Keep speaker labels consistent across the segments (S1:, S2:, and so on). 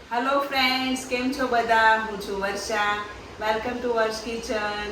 S1: Hello friends, કેમ છો બધા? હું છું વર્ષા. વેલકમ ટુ વર્ષ કિચન.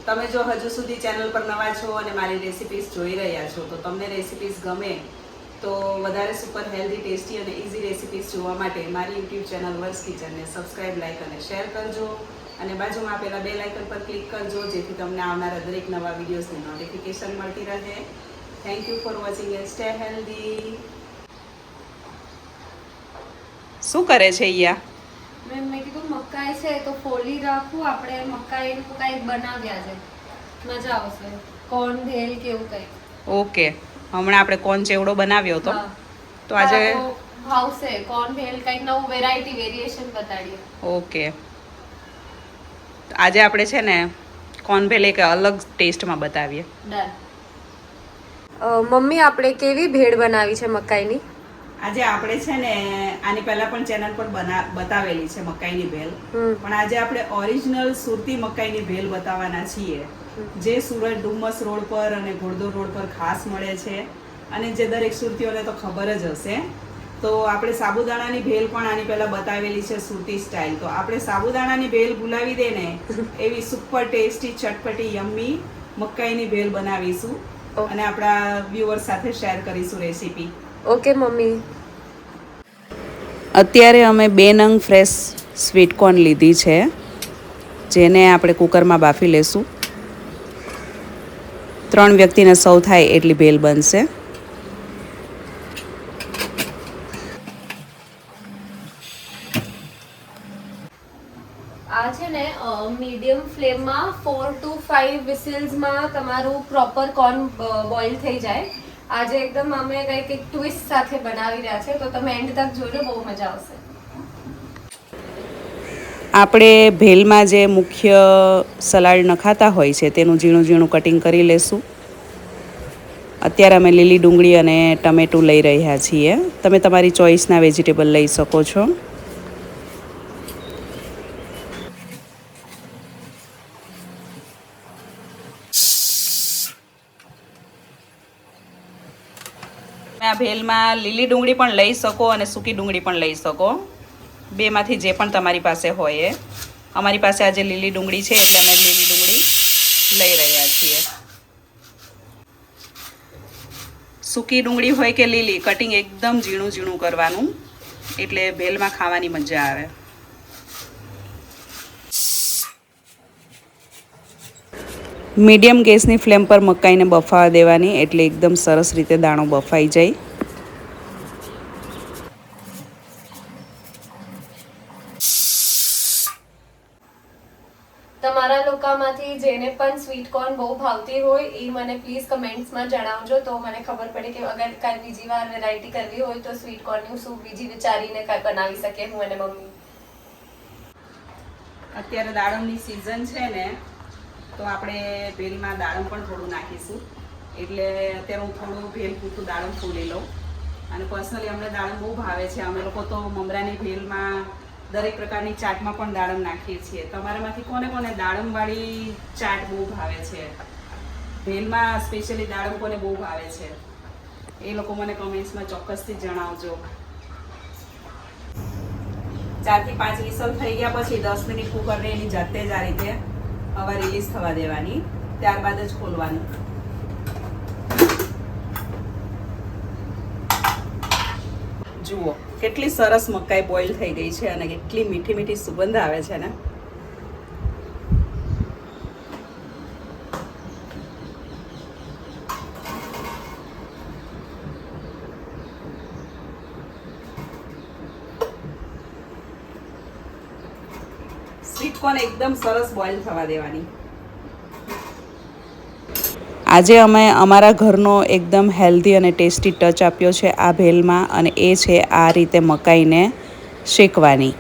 S1: તમે જો હજુ સુધી ચેનલ પર નવા છો અને મારી રેસિપીઝ જોઈ રહ્યા છો તો તમને રેસિપીઝ ગમે તો વધારે સુપર હેલ્ધી, ટેસ્ટી અને ઇઝી રેસિપીઝ જોવા માટે મારી યુટ્યુબ ચેનલ વર્ષ કિચનને સબસ્ક્રાઇબ, લાઇક અને શેર કરજો અને બાજુમાં આપેલા બેલ આઇકન પર ક્લિક કરજો જેથી તમને આવનારા દરેક નવા વિડીયોઝની નોટિફિકેશન મળતી રહે. Thank you for watching and stay healthy. શું કરે છે ઈયા?
S2: મેં કીધું મકાઈ છે તો ફોલી રાખું, આપણે મકાઈનું કંઈક બનાવ્યા છે, મજા આવશે. કોર્ન ભેલ કે એવું કંઈક.
S1: ઓકે, હમણાં આપણે કોર્ન ચેવડો બનાવ્યો હતો.
S2: હા,
S1: તો આજે
S2: ભાવશે કોર્ન ભેલ, કંઈક નવું વેરાયટી વેરિએશન બતાડીએ.
S1: ઓકે, આજે આપણે છે ને કોર્ન ભેલ એક અલગ ટેસ્ટમાં બતાવીએ.
S2: ડન. મમ્મી, આપણે કેવી ભેળ બનાવી છે મકાઈની?
S1: આજે આપણે છે ને આની પહેલા પણ ચેનલ પર બતાવેલી છે મકાઈની ભેલ, પણ આજે આપણે ઓરિજિનલ સુરતી મકાઈની ભેલ બતાવવાના છીએ, જે સુરત ડુમસ રોડ પર અને ઘોડદોર રોડ પર ખાસ મળે છે અને જે દરેક સુરતીઓને તો ખબર જ હશે. તો આપણે સાબુદાણાની ભેલ પણ આની પહેલા બતાવેલી છે સુરતી સ્ટાઇલ. તો આપણે સાબુદાણાની ભેલ ભૂલાવી દે ને એવી સુપર ટેસ્ટી, ચટપટી, યમ્મી મકાઈની ભેલ બનાવીશું અને આપણા વ્યુઅર્સ સાથે શેર કરીશું રેસીપી.
S2: Okay mummy.
S1: અત્યારે અમે 2 નંગ ફ્રેશ સ્વીટકોર્ન લીધી છે, જેને આપણે કુકરમાં બાફી લેશું. 3 વ્યક્તિને સૌ થાય એટલી ભેલ બનશે.
S2: આ છે ને મીડિયમ ફ્લેમમાં 4 to 5 વિસલ્સમાં તમારું પ્રોપર કોર્ન બોઇલ થઈ જાય. આજે એકદમ અમે કંઈક એક ટ્વિસ્ટ સાથે બનાવી રહ્યા છે, તો તમે એન્ડ તક જોજો, બહુ મજા આવશે.
S1: આપણે ભેલમાં જે મુખ્ય સલાડ નખાતા હોય છે તેનું ઝીણું ઝીણું કટિંગ કરી લેશું. અત્યારે અમે લીલી ડુંગળી અને ટમેટું લઈ રહ્યા છીએ. તમે તમારી ચોઈસના વેજીટેબલ લઈ શકો છો. આ ભેલમાં લીલી ડુંગળી પણ લઈ શકો અને સૂકી ડુંગળી પણ લઈ શકો, બેમાંથી જે પણ તમારી પાસે હોય એ. અમારી પાસે આજે લીલી ડુંગળી છે એટલે અમે લીલી ડુંગળી લઈ રહ્યા છીએ. સૂકી ડુંગળી હોય કે લીલી, કટિંગ એકદમ ઝીણું ઝીણું કરવાનું, એટલે ભેલમાં ખાવાની મજા આવે. મીડિયમ ગેસની ફ્લેમ પર મકાઈને બફાવા દેવાની, એટલે એકદમ સરસ રીતે દાણો બફાઈ જાય.
S2: તમારા લોકોમાંથી જેને પણ સ્વીટ કોર્ન બહુ ભાવતી હોય એ મને પ્લીઝ કમેન્ટ્સમાં જણાવજો, તો મને ખબર પડે કે અગર કાંઈ બીજી વાર વેરાયટી કરવી હોય તો સ્વીટ કોર્નનું શું બીજી વિચારીને કાંઈ બનાવી શકે હું અને મમ્મી. અત્યારે દાડમની સિઝન છે ને, તો આપણે ભેલમાં દાડમ પણ થોડું નાખીશું, એટલે અત્યારે હું થોડું ભેલ પૂરતું દાડમ ફોલી લઉં. અને પર્સનલી અમને દાડમ બહુ ભાવે છે. અમે લોકો તો મમરાની ભેલમાં, દરેક પ્રકારની ચાટમાં પણ દાડમ નાખીએ છીએ. તમારામાંથી કોને કોને દાડમવાળી ચાટ બહુ ભાવે છે, ભેલમાં સ્પેશિયલી દાડમ કોને બહુ ભાવે છે, એ લોકો મને કમેન્ટ્સમાં ચોક્કસથી જણાવજો. 4 થી 5 વિસલ થઈ ગયા પછી 10 મિનિટ કુકરને એની જાતે જ આ રીતે હવા રિલીઝ થવા દેવાની, ત્યારબાદ જ ખોલવાનું. જુઓ કેટલી સરસ મકાઈ બોઇલ થઈ ગઈ છે અને કેટલી મીઠી મીઠી સુગંધ આવે છે ને. સ્વીટ કોર્ન એકદમ સરસ બોઇલ થવા દેવાની. આજે અમે અમારા ઘરનો એકદમ હેલ્ધી અને ટેસ્ટી ટચ આપ્યો છે આ ભેલમાં, અને એ છે આ રીતે મકાઈને શેકવાની.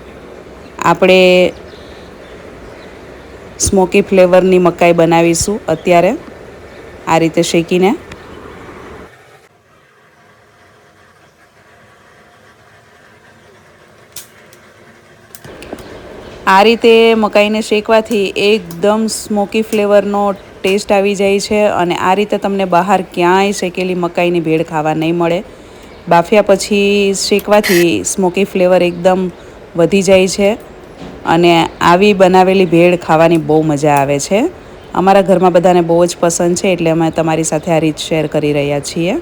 S2: આપણે સ્મોકી ફ્લેવરની મકાઈ બનાવીશું અત્યારે આ રીતે શેકીને. આ રીતે મકાઈને શેકવાથી એકદમ સ્મોકી ફ્લેવરનો ટેસ્ટ આવી જાય છે, અને આ રીતે તમને બહાર ક્યાંય શેકેલી મકાઈની ભેળ ખાવા નહીં મળે. બાફ્યા પછી શેકવાથી સ્મોકી ફ્લેવર એકદમ
S1: વધી જાય છે અને આવી બનાવેલી ભેળ ખાવાની બહુ મજા આવે છે. અમારા ઘરમાં બધાને બહુ જ પસંદ છે, એટલે અમે તમારી સાથે આ રીત શેર કરી રહ્યા છીએ.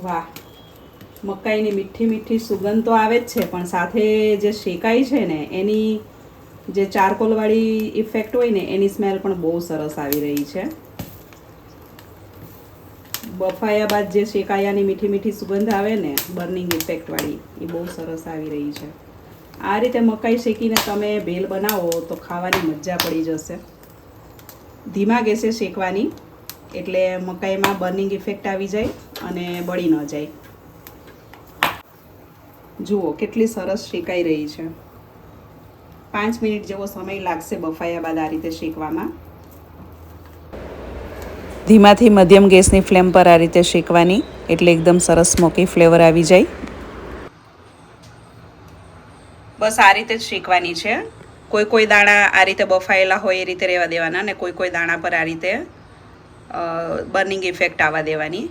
S1: વાહ, મકાઈની મીઠી મીઠી સુગંધ તો આવે જ છે, પણ સાથે જે શેકાઈ છે ને એની જે ચારકોલવાળી ઇફેક્ટ હોય ને એની સ્મેલ પણ બહુ સરસ આવી રહી છે. બફાયા બાદ જે શેકાયાની મીઠી મીઠી સુગંધ આવે ને બર્નિંગ ઇફેક્ટવાળી, એ બહુ સરસ આવી રહી છે. આ રીતે મકાઈ શેકીને તમે ભેલ બનાવો તો ખાવાની મજા પડી જશે. ધીમા ગેસે શેકવાની, એટલે મકાઈમાં બર્નિંગ ઇફેક્ટ આવી જાય અને બળી ન જાય. જુઓ કેટલી સરસ શેકાઈ રહી છે. 5 મિનિટ જેવો સમય લાગશે બફાયા બાદ આ રીતે શેકવામાં. ધીમાથી મધ્યમ ગેસની ફ્લેમ પર આ રીતે શેકવાની, એટલે એકદમ સરસ સ્મોકી ફ્લેવર આવી જાય. બસ આ રીતે જ શેકવાની છે. કોઈ દાણા આ રીતે બફાયેલા હોય એ રીતે રહેવા દેવાના, અને કોઈ દાણા પર આ રીતે બર્નિંગ ઇફેક્ટ આવવા દેવાની.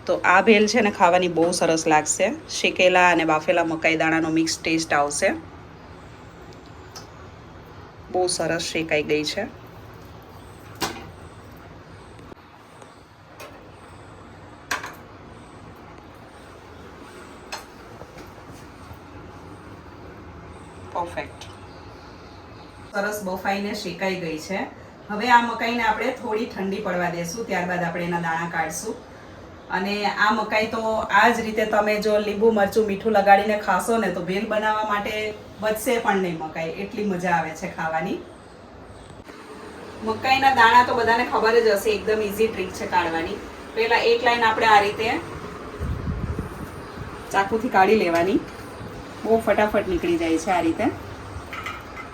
S1: તો આ ભેલ છે ને ખાવાની બહુ સરસ લાગશે. શેકેલા અને બાફેલા મકાઈ દાણાનો મિક્સ ટેસ્ટ આવશે. બહુ સરસ શેકાઈ ગઈ છે. પરફેક્ટ, સરસ બફાઈને શેકાઈ ગઈ છે. હવે આ મકાઈને આપણે થોડી ઠંડી પડવા દેશું, ત્યારબાદ આપણે એના દાણા કાઢશું. અને આ મકાઈ તો આ જ રીતે તમે જો લીંબુ મરચું મીઠું લગાડીને ખાશો ને તો ભેલ બનાવવા માટે બચશે પણ નહીં મકાઈ, એટલી મજા આવે છે ખાવાની. મકાઈના દાણા તો બધાને ખબર જ હશે, એકદમ ઇઝી ટ્રીક છે કાઢવાની. પહેલા એક લાઈન આપણે આ રીતે ચાકુથી કાઢી લેવાની. બહુ ફટાફટ નીકળી જાય છે આ રીતે.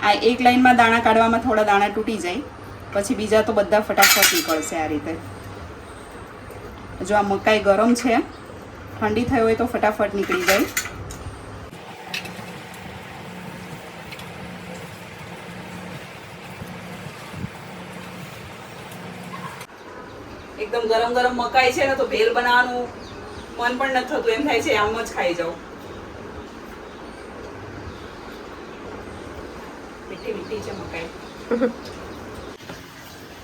S1: આ એક લાઈનમાં દાણા કાઢવામાં થોડા દાણા તૂટી જાય, પછી બીજા તો બધા ફટાફટ નીકળશે આ રીતે. જો આ મકાઈ ગરમ છે, ઠંડી થઈ હોય તો ફટાફટ નીકળી જાય. એકદમ ગરમ ગરમ મકાઈ છે ને તો ભેલ બનાવવાનું મન પણ નથી થતું, એમ થાય છે આમ જ ખાઈ જાઉં. મીઠી મીઠી છે મકાઈ.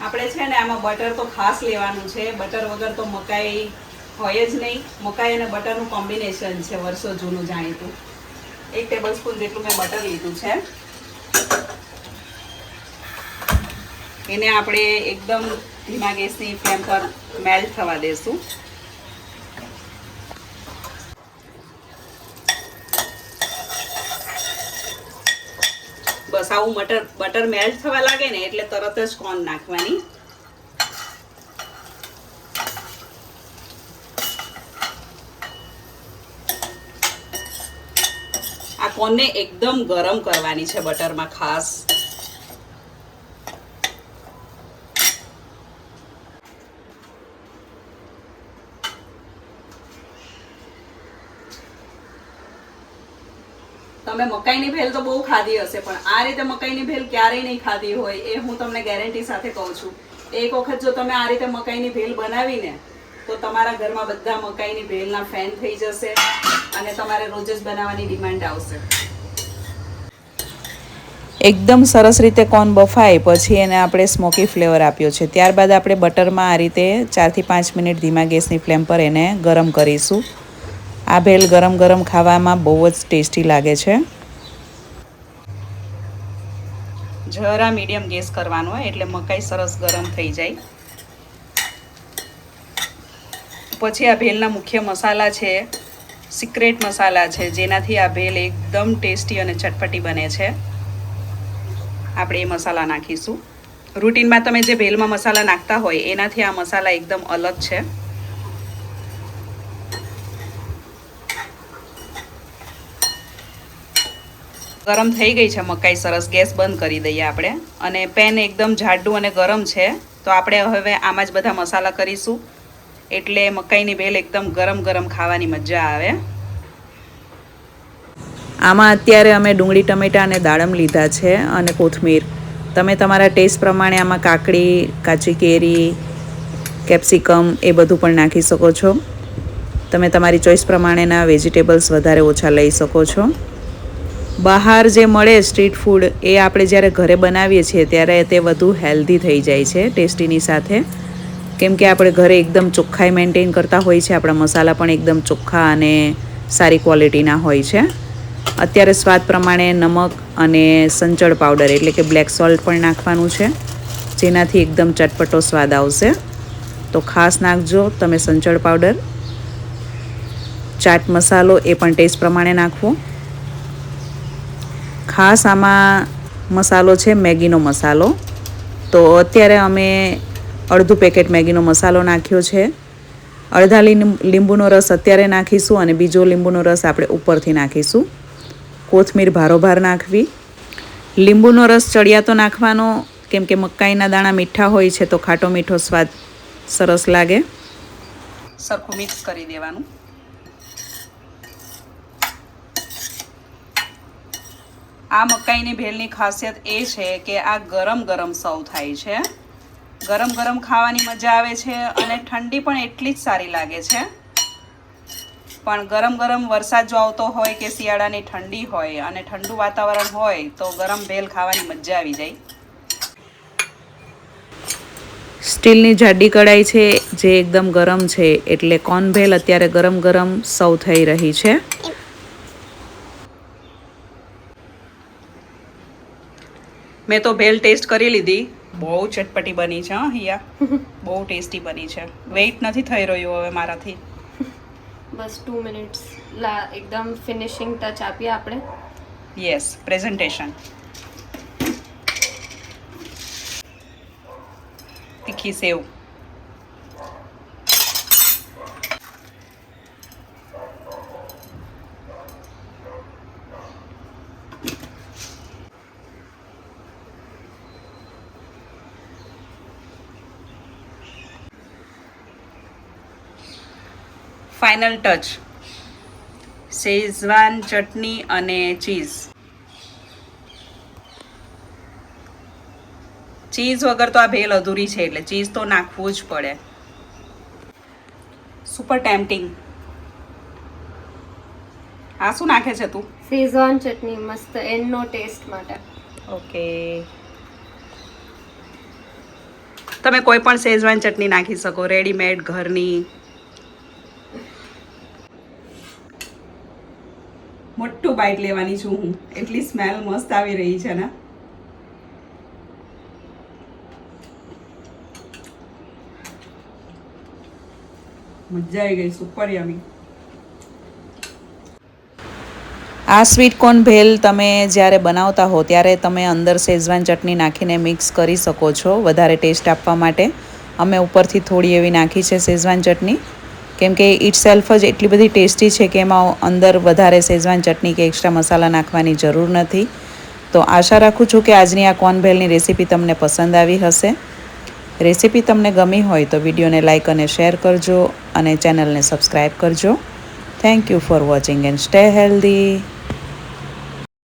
S1: આપણે છે ને આમાં બટર તો ખાસ લેવાનું છે. બટર વગર તો મકાઈ હોય જ નહીં. મકાઈ અને બટરનું કોમ્બિનેશન છે વર્ષો જૂનું જાણીતું. 1 ટેબલસ્પૂન જેટલું મેં બટર લીધું છે. એને આપણે એકદમ ધીમા ગેસની ફ્લેમ પર મેલ્ટ થવા દેશું. બસ આવું બટર મેલ્ટ થવા લાગે ને એટલે તરત જ કોર્ન નાખવાની. આ કોર્નને એકદમ ગરમ કરવાની છે બટરમાં ખાસ. તમે મકાઈની ભેલ તો બહુ ખાધી હશે, પણ આ રીતે મકાઈની ભેલ ક્યારેય નહીં ખાધી હોય એ હું તમને ગેરંટી સાથે કહું છું. એક વખત જો તમે આ રીતે મકાઈની ભેલ બનાવીને તો તમારા ઘરમાં બધા મકાઈની ભેલના ફેન થઈ જશે અને તમારે રોજ જ બનાવવાની ડિમાન્ડ આવશે. એકદમ સરસ રીતે કોર્ન બફાય પછી એને આપણે સ્મોકી ફ્લેવર આપ્યો છે. ત્યારબાદ આપણે બટરમાં આ રીતે 4 થી 5 મિનિટ ધીમા ગેસની ફ્લેમ પર એને ગરમ કરીશું. આ ભેલ ગરમ ગરમ ખાવામાં બહુ જ ટેસ્ટી લાગે છે. જરા મીડિયમ ગેસ કરવાનો હોય એટલે મકાઈ સરસ ગરમ થઈ જાય. પછી આ ભેલના મુખ્ય મસાલા છે, સિક્રેટ મસાલા છે, જેનાથી આ ભેલ એકદમ ટેસ્ટી અને ચટપટી બને છે. આપણે એ મસાલા નાખીશું. રૂટીનમાં તમે જે ભેલમાં મસાલા નાખતા હોય એનાથી આ મસાલા એકદમ અલગ છે. ગરમ થઈ ગઈ છે મકાઈ સરસ. ગેસ બંધ કરી દઈએ આપણે. અને પેન એકદમ જાડું અને ગરમ છે, તો આપણે હવે આમાં જ બધા મસાલા કરીશું, એટલે મકાઈની ભેલ એકદમ ગરમ ગરમ ખાવાની મજા આવે. આમાં અત્યારે અમે ડુંગળી, ટમેટાં અને દાડમ લીધા છે અને કોથમીર. તમે તમારા ટેસ્ટ પ્રમાણે આમાં કાકડી, કાચી કેરી, કેપ્સિકમ એ બધું પણ નાખી શકો છો. તમે તમારી ચોઈસ પ્રમાણેના વેજીટેબલ્સ વધારે ઓછા લઈ શકો છો. બહાર જે મળે સ્ટ્રીટ ફૂડ એ આપણે જ્યારે ઘરે બનાવીએ છીએ ત્યારે તે વધુ હેલ્ધી થઈ જાય છે ટેસ્ટીની સાથે, કેમ કે આપણે ઘરે એકદમ ચોખ્ખાઈ મેન્ટેન કરતા હોય છે. આપણા મસાલા પણ એકદમ ચોખ્ખા અને સારી ક્વોલિટીના હોય છે. અત્યારે સ્વાદ પ્રમાણે નમક અને સંચળ પાવડર એટલે કે બ્લેક સોલ્ટ પણ નાખવાનું છે, જેનાથી એકદમ ચટપટો સ્વાદ આવશે. તો ખાસ નાખજો તમે સંચળ પાવડર. ચાટ મસાલો એ પણ ટેસ્ટ પ્રમાણે નાખવો. ખાસ આમાં મસાલો છે મેગીનો મસાલો. તો અત્યારે અમે અડધું પેકેટ મેગીનો મસાલો નાખ્યો છે. અડધા લીંબુનો રસ અત્યારે નાખીશું અને બીજો લીંબુનો રસ આપણે ઉપરથી નાખીશું. કોથમીર ભારોભાર નાખવી. લીંબુનો રસ ચડિયાતો નાખવાનો, કેમ કે મકાઈના દાણા મીઠા હોય છે તો ખાટો મીઠો સ્વાદ સરસ લાગે. સરખું મિક્સ કરી દેવાનું. આ મકાઈની ભેળની ખાસિયત એ છે કે આ ગરમ ગરમ સર્વ થાય છે. ગરમ ગરમ ખાવાની મજા આવે છે અને ઠંડી પણ એટલી જ સારી લાગે છે. પણ ગરમ ગરમ વરસાદ જો આવતો હોય કે શિયાળાની ઠંડી હોય અને ઠંડુ વાતાવરણ હોય તો ગરમ ભેળ ખાવાની મજા આવી જાય. સ્ટીલની જાડી કઢાઈ છે જે એકદમ ગરમ છે, એટલે કોર્ન ભેળ અત્યારે ગરમ ગરમ સર્વ થઈ રહી છે. મેં તો ભેળ ટેસ્ટ કરી લીધી. બહુ ચટપટી બની છે. હિયા બહુ ટેસ્ટી બની છે. વેઇટ નથી થઈ રહ્યું હવે મારાથી.
S3: બસ 2 મિનિટ્સ એકદમ ફિનિશિંગ ટચ આપીએ આપણે.
S1: Yes, presentation. તીખી સેવ. ફાઇનલ ટચ શેઝવાન ચટણી અને ચીઝ. ચીઝ વગર તો આ ભેળ અધૂરી છે, એટલે ચીઝ તો નાખવું જ પડે. Super tempting. આ શું નાખે છે તું?
S3: શેઝવાન ચટણી, મસ્ત એન્ડનો ટેસ્ટ માટે.
S1: ઓકે, તમે કોઈ પણ શેઝવાન ચટણી નાખી શકો, રેડીમેડ ઘરની. મોટું બાઈટ લેવાની છું હું, એટલી સ્મેલ મસ્ત આવી રહી છે ને. મજા આવી ગઈ, સુપર યમી. આ સ્વીટ કોર્ન ભેલ તમે જ્યારે બનાવતા હો ત્યારે તમે અંદર શેઝવાન ચટણી નાખીને મિક્સ કરી શકો છો વધારે ટેસ્ટ આપવા માટે. અમે ઉપરથી થોડી એવી નાખી છે શેઝવાન ચટણી, કેમ કે ઇટ સેલ્ફ જ એટલી બધી ટેસ્ટી છે કે એમાં અંદર વધારે શેઝવાન ચટણી કે એક્સ્ટ્રા મસાલા નાખવાની જરૂર નથી. તો આશા રાખું છું કે આજની આ કોર્ન ભેલની રેસીપી તમને પસંદ આવી હશે. રેસીપી તમને ગમી હોય તો વિડીયોને લાઇક અને શેર કરજો અને ચેનલને સબસ્ક્રાઈબ કરજો. Thank you for watching and stay healthy.